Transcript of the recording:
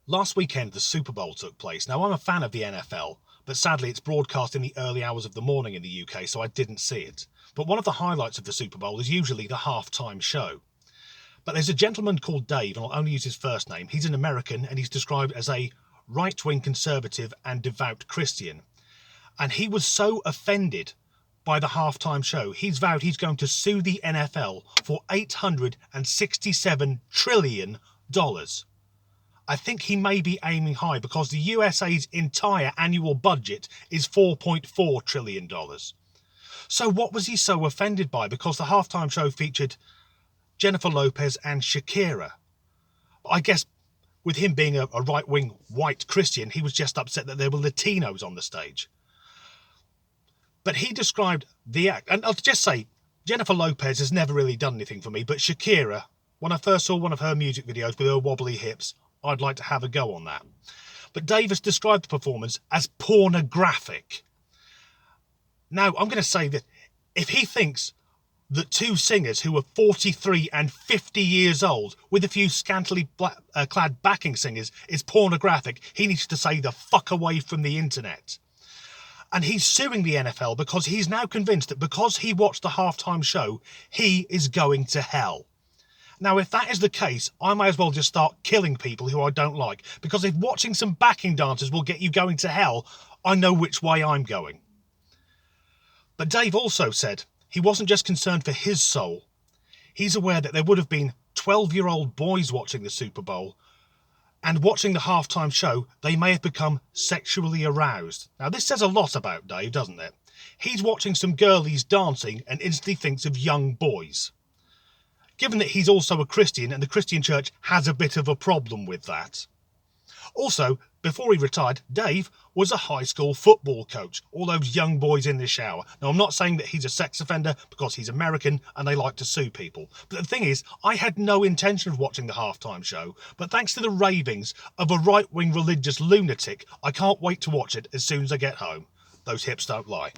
Last weekend, the Superbowl took place. Now, I'm a fan of the NFL, but sadly it's broadcast in the early hours of the morning in the UK, so I didn't see it. But one of the highlights of the Super Bowl is usually the halftime show. But there's a gentleman called Dave, and I'll only use his first name. He's an American, and he's described as a right-wing conservative and devout Christian. And he was so offended by the halftime show, he's vowed he's going to sue the NFL for $867 trillion. I think he may be aiming high because the USA's entire annual budget is $4.4 trillion. So what was he so offended by? Because the halftime show featured Jennifer Lopez and Shakira. I guess with him being a right-wing white Christian, he was just upset that there were Latinos on the stage. But he described the act, and I'll just say, Jennifer Lopez has never really done anything for me, but Shakira, when I first saw one of her music videos with her wobbly hips, I'd like to have a go on that. But Davis described the performance as pornographic. Now, I'm going to say that if he thinks that two singers who are 43 and 50 years old, with a few scantily clad backing singers, is pornographic, he needs to say the fuck away from the internet. And he's suing the NFL because he's now convinced that because he watched the halftime show, he is going to hell. Now, if that is the case, I may as well just start killing people who I don't like, because if watching some backing dancers will get you going to hell, I know which way I'm going. But Dave also said he wasn't just concerned for his soul. He's aware that there would have been 12-year-old boys watching the Super Bowl, and watching the halftime show, they may have become sexually aroused. Now, this says a lot about Dave, doesn't it? He's watching some girlies dancing and instantly thinks of young boys. Given that he's also a Christian and the Christian church has a bit of a problem with that. Also, before he retired, Dave was a high school football coach. All those young boys in the shower. Now, I'm not saying that he's a sex offender because he's American and they like to sue people. But the thing is, I had no intention of watching the halftime show, but thanks to the ravings of a right-wing religious lunatic, I can't wait to watch it as soon as I get home. Those hips don't lie.